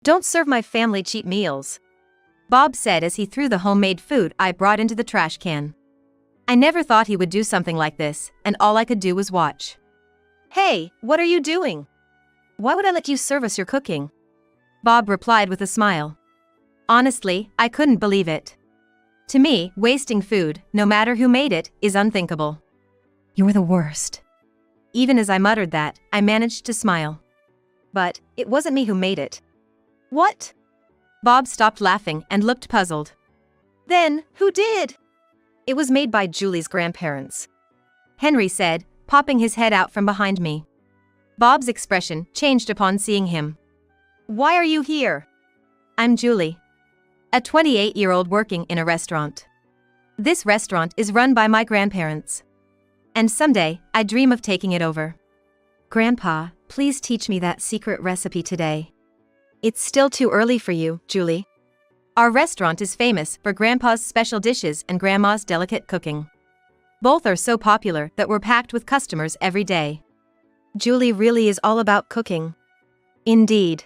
Don't serve my family cheap meals," Bob said as he threw the homemade food I brought into the trash can. I never thought he would do something like this, and all I could do was watch. "Hey, what are you doing? Why would I let you serve us your cooking?" Bob replied with a smile. Honestly, I couldn't believe it. To me, wasting food, no matter who made it, is unthinkable. "You're the worst." Even as I muttered that, I managed to smile. "But it wasn't me who made it." "What?" Bob stopped laughing and looked puzzled. "Then, who did?" "It was made by Julie's grandparents," Henry said, popping his head out from behind me. Bob's expression changed upon seeing him. "Why are you here?" "I'm Julie, a 28-year-old working in a restaurant. This restaurant is run by my grandparents. And someday, I dream of taking it over." "Grandpa, please teach me that secret recipe today." "It's still too early for you, Julie. Our restaurant is famous for Grandpa's special dishes and Grandma's delicate cooking. Both are so popular that we're packed with customers every day." Julie really is all about cooking. Indeed.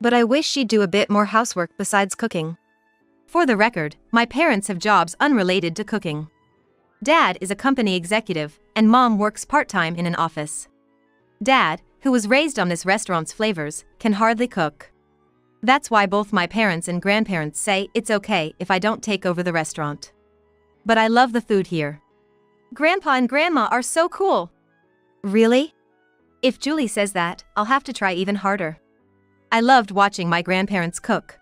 But I wish she'd do a bit more housework besides cooking. For the record, my parents have jobs unrelated to cooking. Dad is a company executive, and Mom works part-time in an office. Dad, who was raised on this restaurant's flavors, can hardly cook. That's why both my parents and grandparents say it's okay if I don't take over the restaurant. But I love the food here. Grandpa and Grandma are so cool. Really? If Julie says that, I'll have to try even harder. I loved watching my grandparents cook.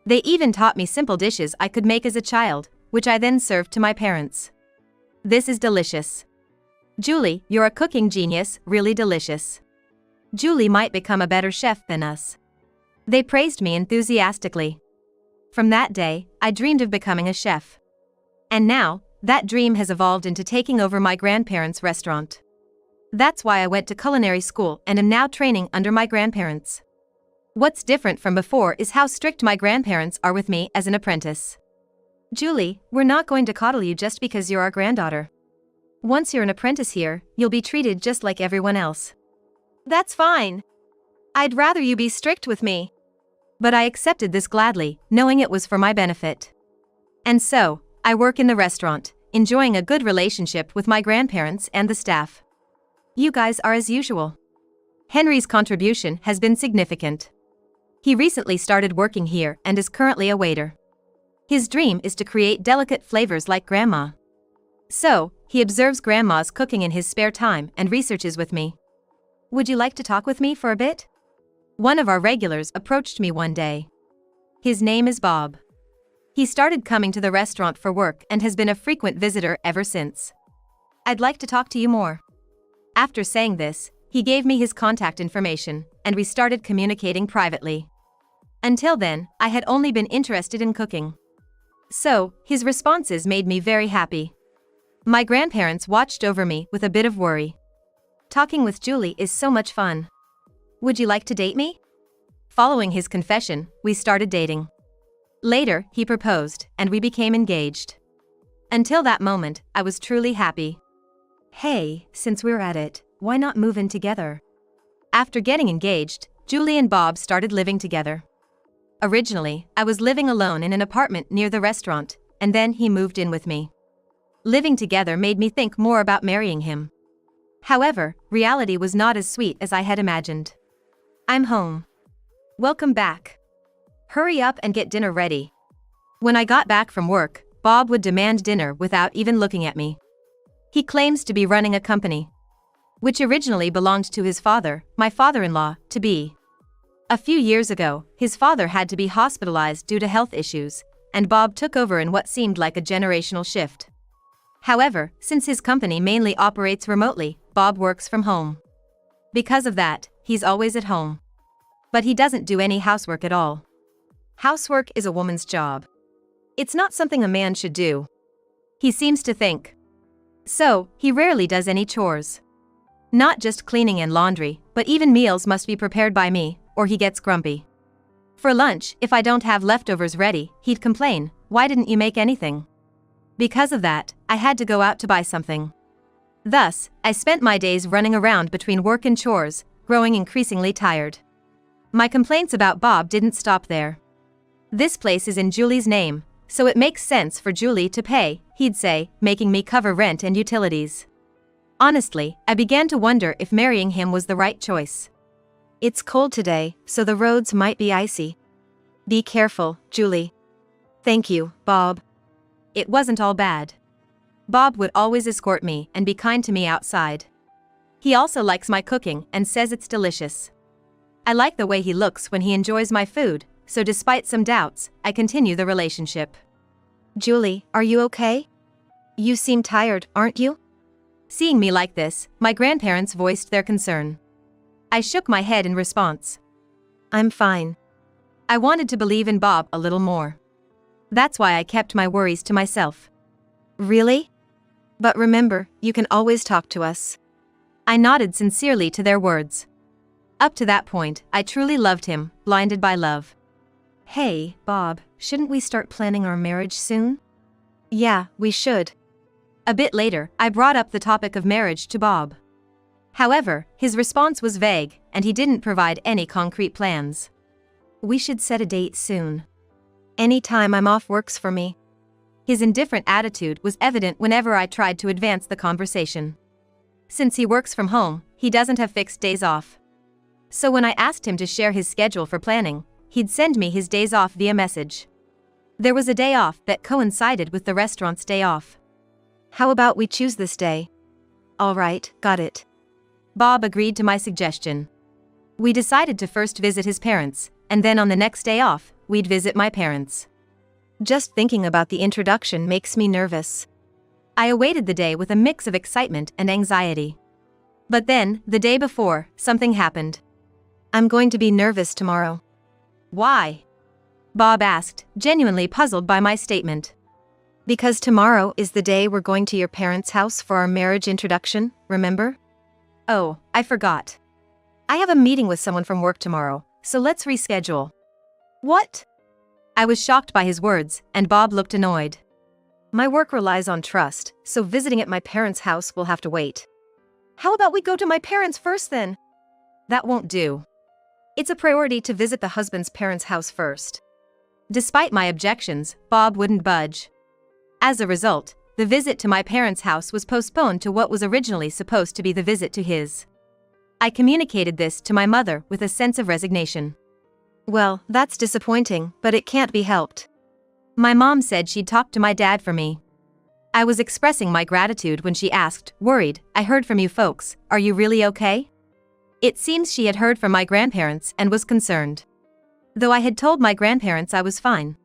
They even taught me simple dishes I could make as a child, which I then served to my parents. This is delicious. Julie, you're a cooking genius, really delicious. Julie might become a better chef than us. They praised me enthusiastically. From that day, I dreamed of becoming a chef. And now, that dream has evolved into taking over my grandparents' restaurant. That's why I went to culinary school and am now training under my grandparents. What's different from before is how strict my grandparents are with me as an apprentice. Julie, we're not going to coddle you just because you're our granddaughter. Once you're an apprentice here, you'll be treated just like everyone else. That's fine. I'd rather you be strict with me. But I accepted this gladly, knowing it was for my benefit. And so, I work in the restaurant, enjoying a good relationship with my grandparents and the staff. You guys are as usual. Henry's contribution has been significant. He recently started working here and is currently a waiter. His dream is to create delicate flavors like Grandma. So, he observes Grandma's cooking in his spare time and researches with me. Would you like to talk with me for a bit? One of our regulars approached me one day. His name is Bob. He started coming to the restaurant for work and has been a frequent visitor ever since. I'd like to talk to you more. After saying this, he gave me his contact information, and we started communicating privately. Until then, I had only been interested in cooking. So, his responses made me very happy. My grandparents watched over me with a bit of worry. Talking with Julie is so much fun. Would you like to date me? Following his confession, we started dating. Later, he proposed, and we became engaged. Until that moment, I was truly happy. Hey, since we're at it, why not move in together? After getting engaged, Julie and Bob started living together. Originally, I was living alone in an apartment near the restaurant, and then he moved in with me. Living together made me think more about marrying him. However, reality was not as sweet as I had imagined. I'm home. Welcome back. Hurry up and get dinner ready. When I got back from work, Bob would demand dinner without even looking at me. He claims to be running a company, which originally belonged to his father, my father-in-law, to be. A few years ago, his father had to be hospitalized due to health issues, and Bob took over in what seemed like a generational shift. However, since his company mainly operates remotely, Bob works from home. Because of that, he's always at home. But he doesn't do any housework at all. Housework is a woman's job. It's not something a man should do. He seems to think. So, he rarely does any chores. Not just cleaning and laundry, but even meals must be prepared by me, or he gets grumpy. For lunch, if I don't have leftovers ready, he'd complain, "Why didn't you make anything?" Because of that, I had to go out to buy something. Thus, I spent my days running around between work and chores, growing increasingly tired. My complaints about Bob didn't stop there. This place is in Julie's name, so it makes sense for Julie to pay, he'd say, making me cover rent and utilities. Honestly, I began to wonder if marrying him was the right choice. It's cold today, so the roads might be icy. Be careful, Julie. Thank you, Bob. It wasn't all bad. Bob would always escort me and be kind to me outside. He also likes my cooking and says it's delicious. I like the way he looks when he enjoys my food, so despite some doubts, I continue the relationship. Julie, are you okay? You seem tired, aren't you? Seeing me like this, my grandparents voiced their concern. I shook my head in response. I'm fine. I wanted to believe in Bob a little more. That's why I kept my worries to myself. Really? But remember, you can always talk to us. I nodded sincerely to their words. Up to that point, I truly loved him, blinded by love. Hey, Bob, shouldn't we start planning our marriage soon? Yeah, we should. A bit later, I brought up the topic of marriage to Bob. However, his response was vague, and he didn't provide any concrete plans. We should set a date soon. Any time I'm off works for me. His indifferent attitude was evident whenever I tried to advance the conversation. Since he works from home, he doesn't have fixed days off. So when I asked him to share his schedule for planning, he'd send me his days off via message. There was a day off that coincided with the restaurant's day off. How about we choose this day? All right, got it. Bob agreed to my suggestion. We decided to first visit his parents, and then on the next day off, we'd visit my parents. Just thinking about the introduction makes me nervous. I awaited the day with a mix of excitement and anxiety. But then, the day before, something happened. I'm going to be nervous tomorrow. Why? Bob asked, genuinely puzzled by my statement. Because tomorrow is the day we're going to your parents' house for our marriage introduction, remember? Oh, I forgot. I have a meeting with someone from work tomorrow, so let's reschedule. What? I was shocked by his words, and Bob looked annoyed. My work relies on trust, so visiting at my parents' house will have to wait. How about we go to my parents first then? That won't do. It's a priority to visit the husband's parents' house first. Despite my objections, Bob wouldn't budge. As a result, the visit to my parents' house was postponed to what was originally supposed to be the visit to his. I communicated this to my mother with a sense of resignation. Well, that's disappointing, but it can't be helped. My mom said she'd talk to my dad for me. I was expressing my gratitude when she asked, worried, I heard from you folks, are you really okay? It seems she had heard from my grandparents and was concerned. Though I had told my grandparents I was fine.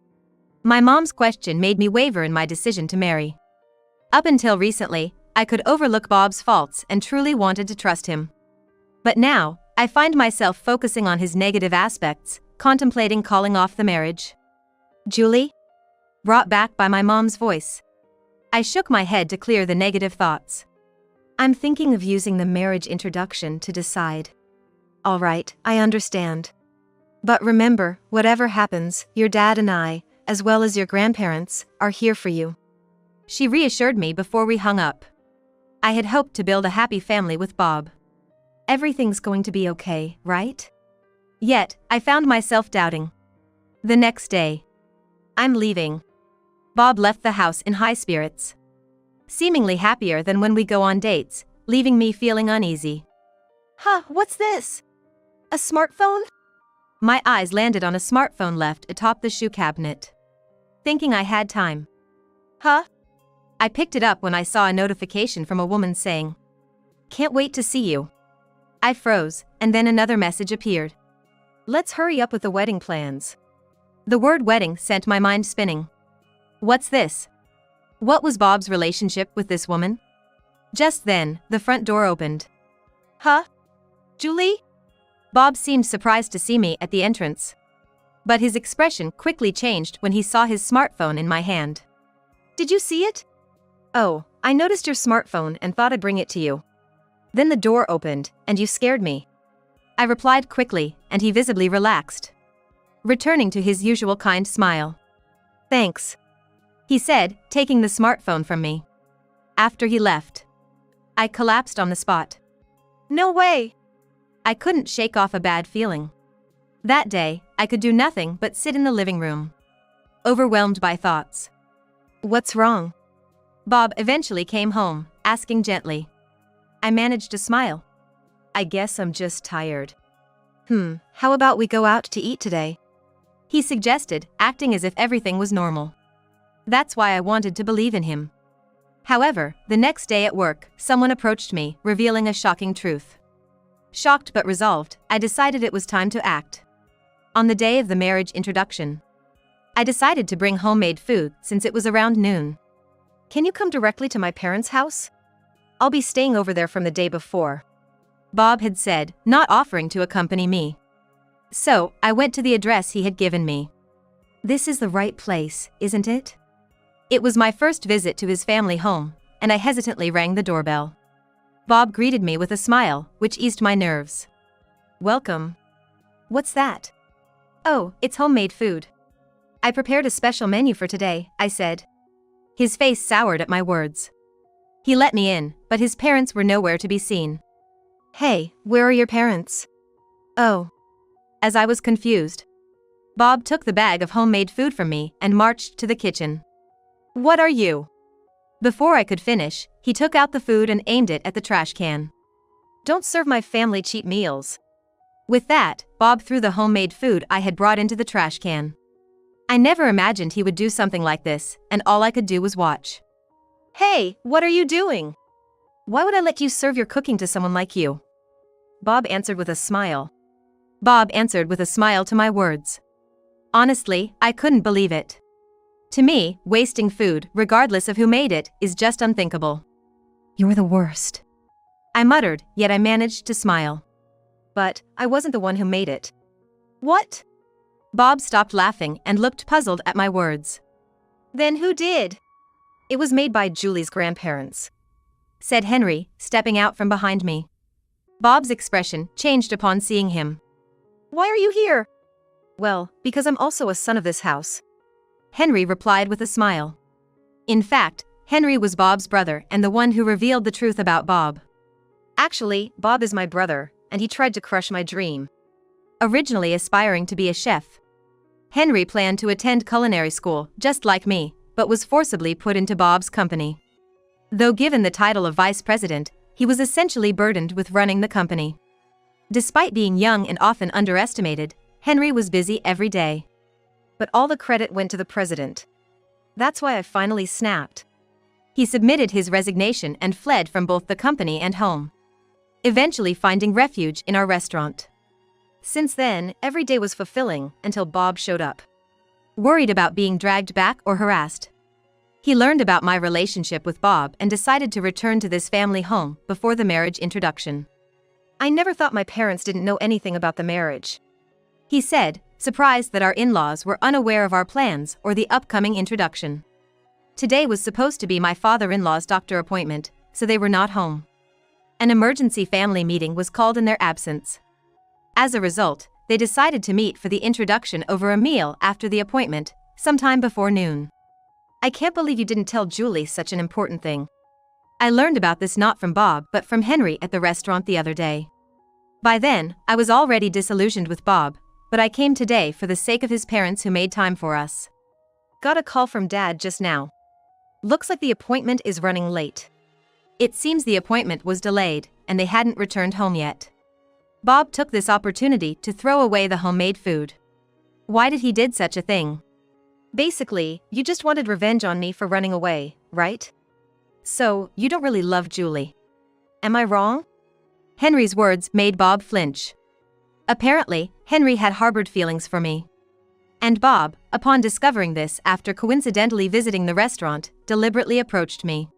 My mom's question made me waver in my decision to marry. Up until recently, I could overlook Bob's faults and truly wanted to trust him. But now, I find myself focusing on his negative aspects, contemplating calling off the marriage. Julie? Brought back by my mom's voice. I shook my head to clear the negative thoughts. I'm thinking of using the marriage introduction to decide. All right, I understand. But remember, whatever happens, your dad and I, as well as your grandparents, are here for you. She reassured me before we hung up. I had hoped to build a happy family with Bob. Everything's going to be okay, right? Yet, I found myself doubting. The next day. I'm leaving. Bob left the house in high spirits. Seemingly happier than when we go on dates, leaving me feeling uneasy. Huh, what's this? A smartphone? My eyes landed on a smartphone left atop the shoe cabinet. Thinking I had time. Huh? I picked it up when I saw a notification from a woman saying, "Can't wait to see you." I froze, and then another message appeared. "Let's hurry up with the wedding plans." The word wedding sent my mind spinning. What's this? What was Bob's relationship with this woman? Just then, the front door opened. Huh? Julie? Bob seemed surprised to see me at the entrance. But his expression quickly changed when he saw his smartphone in my hand. Did you see it? Oh, I noticed your smartphone and thought I'd bring it to you. Then the door opened, and you scared me. I replied quickly, and he visibly relaxed. Returning to his usual kind smile. Thanks. He said, taking the smartphone from me. After he left, I collapsed on the spot. No way! I couldn't shake off a bad feeling. That day, I could do nothing but sit in the living room, overwhelmed by thoughts. What's wrong? Bob eventually came home, asking gently. I managed to smile. I guess I'm just tired. How about we go out to eat today? He suggested, acting as if everything was normal. That's why I wanted to believe in him. However, the next day at work, someone approached me, revealing a shocking truth. Shocked but resolved, I decided it was time to act. On the day of the marriage introduction, I decided to bring homemade food since it was around noon. Can you come directly to my parents' house? I'll be staying over there from the day before, Bob had said, not offering to accompany me. So, I went to the address he had given me. This is the right place, isn't it? It was my first visit to his family home, and I hesitantly rang the doorbell. Bob greeted me with a smile, which eased my nerves. Welcome. What's that? Oh, it's homemade food. I prepared a special menu for today, I said. His face soured at my words. He let me in, but his parents were nowhere to be seen. Hey, where are your parents? Oh. As I was confused, Bob took the bag of homemade food from me and marched to the kitchen. What are you? Before I could finish, he took out the food and aimed it at the trash can. Don't serve my family cheap meals. With that, Bob threw the homemade food I had brought into the trash can. I never imagined he would do something like this, and all I could do was watch. Hey, what are you doing? Why would I let you serve your cooking to someone like you? Bob answered with a smile. Bob answered with a smile to my words. Honestly, I couldn't believe it. To me, wasting food, regardless of who made it, is just unthinkable. You're the worst, I muttered, yet I managed to smile. But I wasn't the one who made it. What? Bob stopped laughing and looked puzzled at my words. Then who did? It was made by Julie's grandparents, said Henry, stepping out from behind me. Bob's expression changed upon seeing him. Why are you here? Well, because I'm also a son of this house, Henry replied with a smile. In fact, Henry was Bob's brother and the one who revealed the truth about Bob. Actually, Bob is my brother, and he tried to crush my dream. Originally aspiring to be a chef, Henry planned to attend culinary school, just like me, but was forcibly put into Bob's company. Though given the title of vice president, he was essentially burdened with running the company. Despite being young and often underestimated, Henry was busy every day. But all the credit went to the president. That's why I finally snapped. He submitted his resignation and fled from both the company and home, eventually finding refuge in our restaurant. Since then, every day was fulfilling until Bob showed up. Worried about being dragged back or harassed, he learned about my relationship with Bob and decided to return to this family home before the marriage introduction. I never thought my parents didn't know anything about the marriage, he said, surprised that our in-laws were unaware of our plans or the upcoming introduction. Today was supposed to be my father-in-law's doctor appointment, so they were not home. An emergency family meeting was called in their absence. As a result, they decided to meet for the introduction over a meal after the appointment, sometime before noon. I can't believe you didn't tell Julie such an important thing. I learned about this not from Bob but from Henry at the restaurant the other day. By then, I was already disillusioned with Bob, but I came today for the sake of his parents who made time for us. Got a call from Dad just now. Looks like the appointment is running late. It seems the appointment was delayed, and they hadn't returned home yet. Bob took this opportunity to throw away the homemade food. Why did he did such a thing? Basically, you just wanted revenge on me for running away, right? So, you don't really love Julie. Am I wrong? Henry's words made Bob flinch. Apparently, Henry had harbored feelings for me. And Bob, upon discovering this after coincidentally visiting the restaurant, deliberately approached me.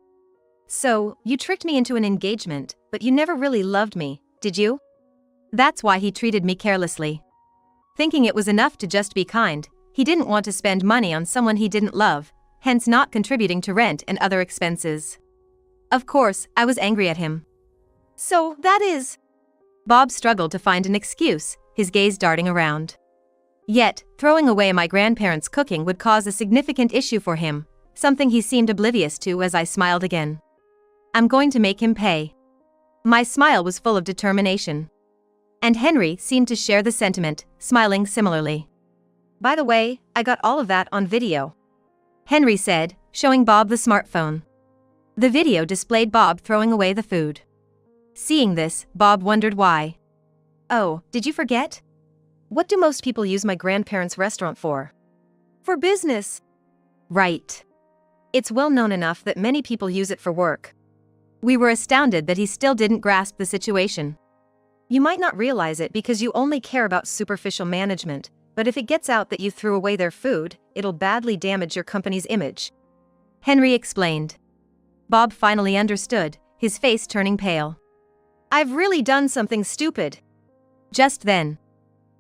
So, you tricked me into an engagement, but you never really loved me, did you? That's why he treated me carelessly. Thinking it was enough to just be kind, he didn't want to spend money on someone he didn't love, hence not contributing to rent and other expenses. Of course, I was angry at him. So, that is... Bob struggled to find an excuse, his gaze darting around. Yet, throwing away my grandparents' cooking would cause a significant issue for him, something he seemed oblivious to as I smiled again. I'm going to make him pay. My smile was full of determination. And Henry seemed to share the sentiment, smiling similarly. "By the way, I got all of that on video," Henry said, showing Bob the smartphone. The video displayed Bob throwing away the food. Seeing this, Bob wondered why. "Oh, did you forget? What do most people use my grandparents' restaurant for?" "For business." "Right. It's well known enough that many people use it for work." We were astounded that he still didn't grasp the situation. "You might not realize it because you only care about superficial management, but if it gets out that you threw away their food, it'll badly damage your company's image," Henry explained. Bob finally understood, his face turning pale. "I've really done something stupid." Just then,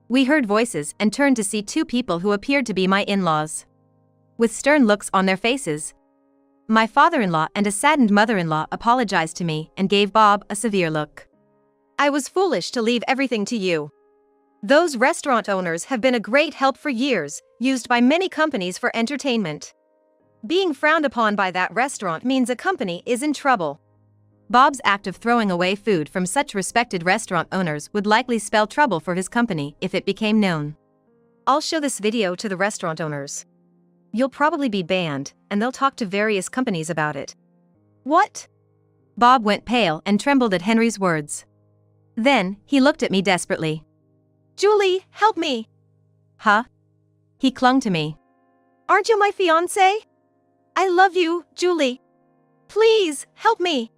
we heard voices and turned to see two people who appeared to be my in-laws. With stern looks on their faces, my father-in-law and a saddened mother-in-law apologized to me and gave Bob a severe look. "I was foolish to leave everything to you. Those restaurant owners have been a great help for years, used by many companies for entertainment. Being frowned upon by that restaurant means a company is in trouble." Bob's act of throwing away food from such respected restaurant owners would likely spell trouble for his company if it became known. "I'll show this video to the restaurant owners. You'll probably be banned, and they'll talk to various companies about it." "What?" Bob went pale and trembled at Henry's words. Then, he looked at me desperately. "Julie, help me!" "Huh?" He clung to me. "Aren't you my fiance? I love you, Julie. Please, help me."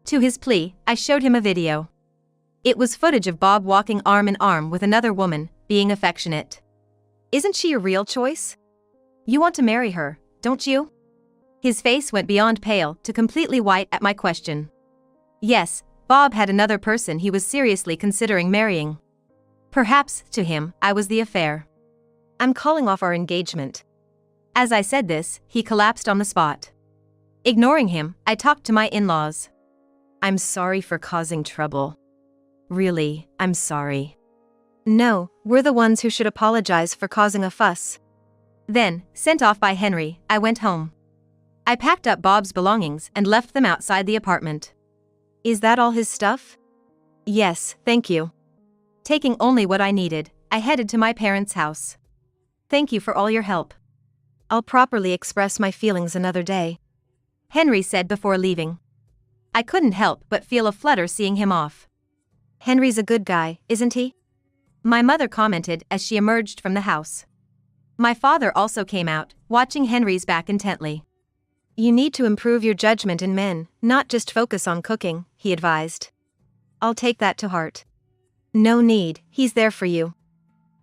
To his plea, I showed him a video. It was footage of Bob walking arm in arm with another woman, being affectionate. "Isn't she your real choice? You want to marry her, don't you?" His face went beyond pale to completely white at my question. Yes, Bob had another person he was seriously considering marrying. Perhaps, to him, I was the affair. "I'm calling off our engagement." As I said this, he collapsed on the spot. Ignoring him, I talked to my in-laws. "I'm sorry for causing trouble. Really, I'm sorry." "No, we're the ones who should apologize for causing a fuss." Then, sent off by Henry, I went home. I packed up Bob's belongings and left them outside the apartment. "Is that all his stuff?" "Yes, thank you." Taking only what I needed, I headed to my parents' house. "Thank you for all your help. I'll properly express my feelings another day," Henry said before leaving. I couldn't help but feel a flutter seeing him off. "Henry's a good guy, isn't he?" my mother commented as she emerged from the house. My father also came out, watching Henry's back intently. "You need to improve your judgment in men, not just focus on cooking," he advised. "I'll take that to heart." "No need, he's there for you,"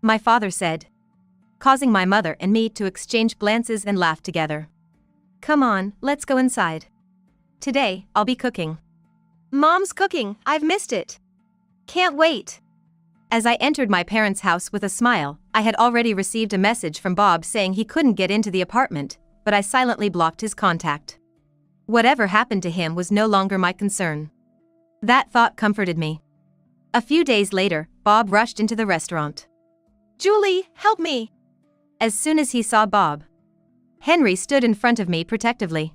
my father said, causing my mother and me to exchange glances and laugh together. "Come on, let's go inside. Today, I'll be cooking." "Mom's cooking, I've missed it. Can't wait." As I entered my parents' house with a smile, I had already received a message from Bob saying he couldn't get into the apartment, but I silently blocked his contact. Whatever happened to him was no longer my concern. That thought comforted me. A few days later, Bob rushed into the restaurant. "Julie, help me!" As soon as he saw Bob, Henry stood in front of me protectively.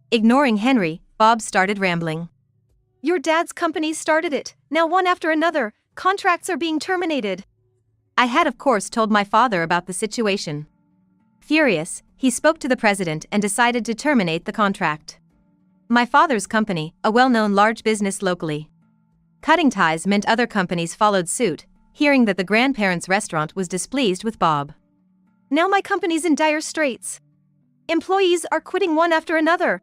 Ignoring Henry, Bob started rambling. "Your dad's company started it, now one after another, contracts are being terminated." I had of course told my father about the situation. Furious, he spoke to the president and decided to terminate the contract. My father's company, a well-known large business locally. Cutting ties meant other companies followed suit, hearing that the grandparents' restaurant was displeased with Bob. "Now my company's in dire straits. Employees are quitting one after another."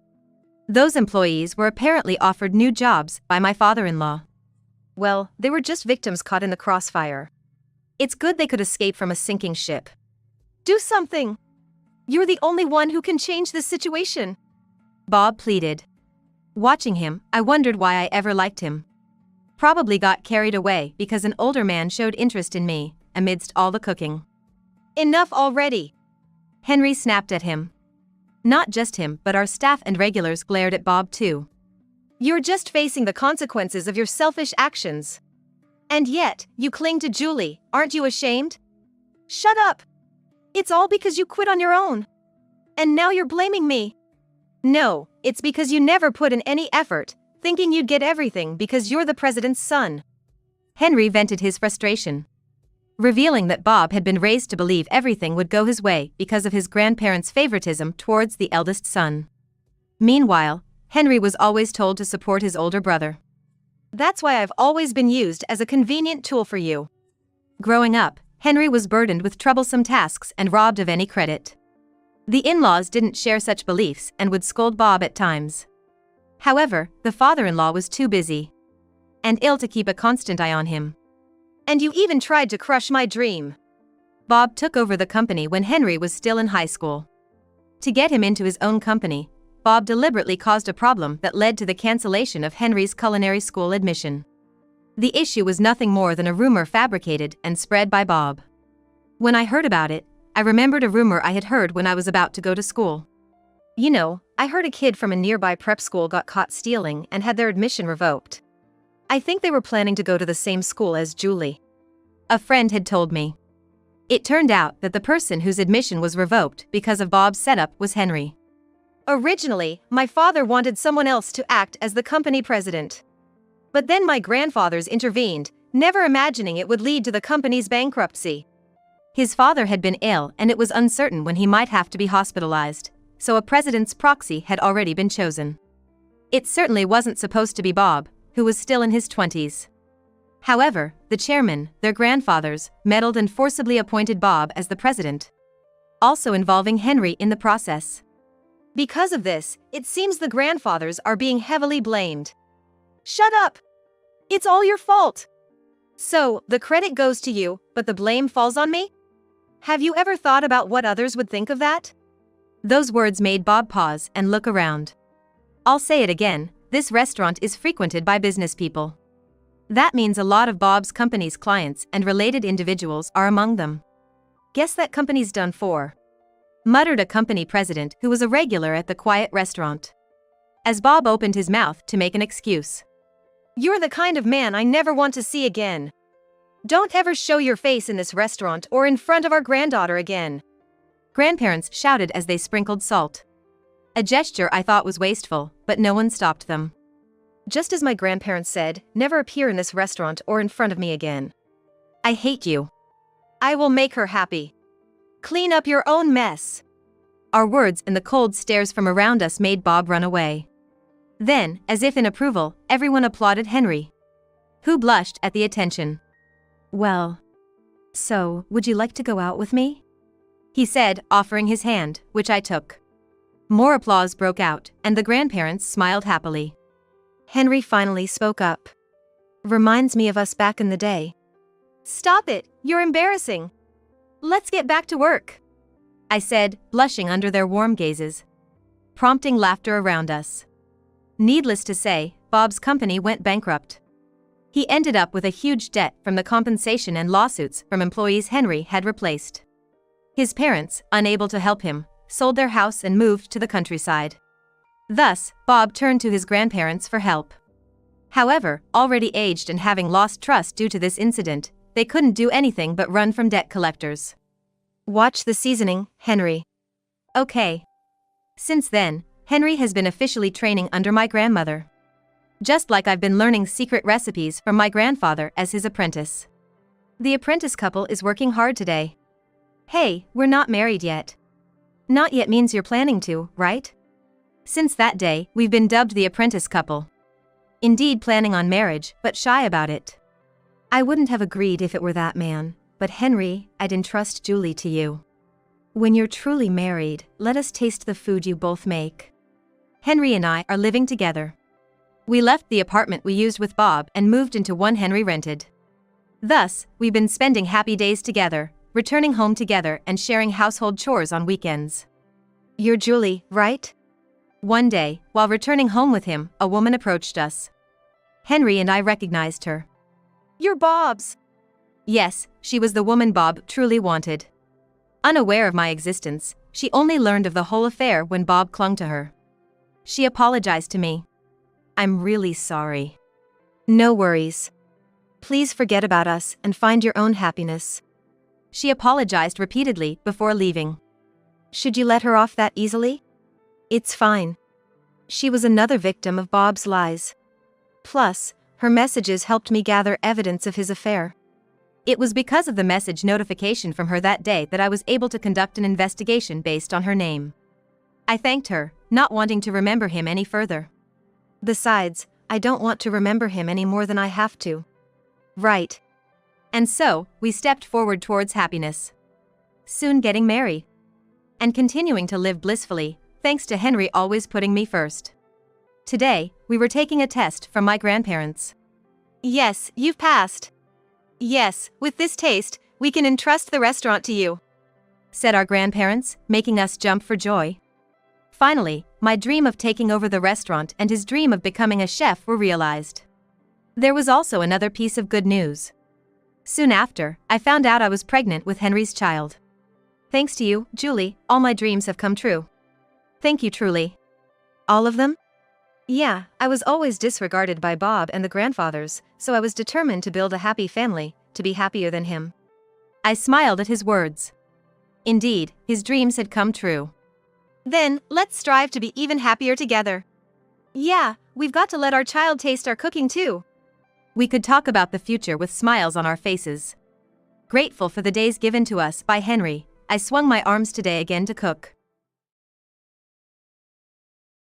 Those employees were apparently offered new jobs by my father-in-law. Well, they were just victims caught in the crossfire. It's good they could escape from a sinking ship. "Do something. You're the only one who can change this situation," Bob pleaded. Watching him, I wondered why I ever liked him. Probably got carried away because an older man showed interest in me, amidst all the cooking. "Enough already," Henry snapped at him. Not just him, but our staff and regulars glared at Bob too. "You're just facing the consequences of your selfish actions. And yet, you cling to Julie, aren't you ashamed? Shut up! It's all because you quit on your own. And now you're blaming me." "No, it's because you never put in any effort, thinking you'd get everything because you're the president's son." Henry vented his frustration, revealing that Bob had been raised to believe everything would go his way because of his grandparents' favoritism towards the eldest son. Meanwhile, Henry was always told to support his older brother. "That's why I've always been used as a convenient tool for you." Growing up, Henry was burdened with troublesome tasks and robbed of any credit. The in-laws didn't share such beliefs and would scold Bob at times. However, the father-in-law was too busy and ill to keep a constant eye on him. "And you even tried to crush my dream." Bob took over the company when Henry was still in high school. To get him into his own company, Bob deliberately caused a problem that led to the cancellation of Henry's culinary school admission. The issue was nothing more than a rumor fabricated and spread by Bob. When I heard about it, I remembered a rumor I had heard when I was about to go to school. "You know, I heard a kid from a nearby prep school got caught stealing and had their admission revoked. I think they were planning to go to the same school as Julie," a friend had told me. It turned out that the person whose admission was revoked because of Bob's setup was Henry. "Originally, my father wanted someone else to act as the company president. But then my grandfathers intervened, never imagining it would lead to the company's bankruptcy." His father had been ill and it was uncertain when he might have to be hospitalized, so a president's proxy had already been chosen. It certainly wasn't supposed to be Bob, who was still in his 20s. However, the chairman, their grandfathers, meddled and forcibly appointed Bob as the president, also involving Henry in the process. Because of this, it seems the grandfathers are being heavily blamed. "Shut up! It's all your fault! So, the credit goes to you, but the blame falls on me? Have you ever thought about what others would think of that?" Those words made Bob pause and look around. I'll say it again, this restaurant is frequented by business people. That means a lot of Bob's company's clients and related individuals are among them. "Guess that company's done for," muttered a company president who was a regular at the quiet restaurant, as Bob opened his mouth to make an excuse. "You're the kind of man I never want to see again. Don't ever show your face in this restaurant or in front of our granddaughter again." Grandparents shouted as they sprinkled salt. A gesture I thought was wasteful, but no one stopped them. Just as my grandparents said, "Never appear in this restaurant or in front of me again." "I hate you." "I will make her happy." "Clean up your own mess." Our words and the cold stares from around us made Bob run away. Then, as if in approval, everyone applauded Henry, who blushed at the attention. "Well, so, would you like to go out with me?" he said, offering his hand, which I took. More applause broke out, and the grandparents smiled happily. Henry finally spoke up. "Reminds me of us back in the day." "Stop it, you're embarrassing. Let's get back to work," I said, blushing under their warm gazes, prompting laughter around us. Needless to say, Bob's company went bankrupt. He ended up with a huge debt from the compensation and lawsuits from employees Henry had replaced. His parents, unable to help him, sold their house and moved to the countryside. Thus, Bob turned to his grandparents for help. However, already aged and having lost trust due to this incident, they couldn't do anything but run from debt collectors. "Watch the seasoning, Henry." "Okay." Since then, Henry has been officially training under my grandmother. Just like I've been learning secret recipes from my grandfather as his apprentice. The apprentice couple is working hard today. "Hey, we're not married yet." "Not yet means you're planning to, right?" Since that day, we've been dubbed the apprentice couple. Indeed planning on marriage, but shy about it. I wouldn't have agreed if it were that man, but Henry, I'd entrust Julie to you. When you're truly married, let us taste the food you both make. Henry and I are living together. We left the apartment we used with Bob and moved into one Henry rented. Thus, we've been spending happy days together, returning home together and sharing household chores on weekends. "You're Julie, right?" One day, while returning home with him, a woman approached us. Henry and I recognized her. "You're Bob's." Yes, she was the woman Bob truly wanted. Unaware of my existence, she only learned of the whole affair when Bob clung to her. She apologized to me. "I'm really sorry." "No worries. Please forget about us and find your own happiness." She apologized repeatedly before leaving. Should you let her off that easily? It's fine. She was another victim of Bob's lies. Plus, Her messages helped me gather evidence of his affair. It was because of the message notification from her that day that I was able to conduct an investigation based on her name. I thanked her, not wanting to remember him any further. Besides, I don't want to remember him any more than I have to. Right. And so, we stepped forward towards happiness. Soon getting married. And continuing to live blissfully, thanks to Henry always putting me first. Today, we were taking a test from my grandparents. Yes, you've passed. Yes, with this taste, we can entrust the restaurant to you, said our grandparents, making us jump for joy. Finally, my dream of taking over the restaurant and his dream of becoming a chef were realized. There was also another piece of good news. Soon after, I found out I was pregnant with Henry's child. Thanks to you, Julie, all my dreams have come true. Thank you truly. All of them? Yeah, I was always disregarded by Bob and the grandfathers, so I was determined to build a happy family, to be happier than him. I smiled at his words. Indeed, his dreams had come true. Then, let's strive to be even happier together. Yeah, we've got to let our child taste our cooking too. We could talk about the future with smiles on our faces. Grateful for the days given to us by Henry, I swung my arms today again to cook.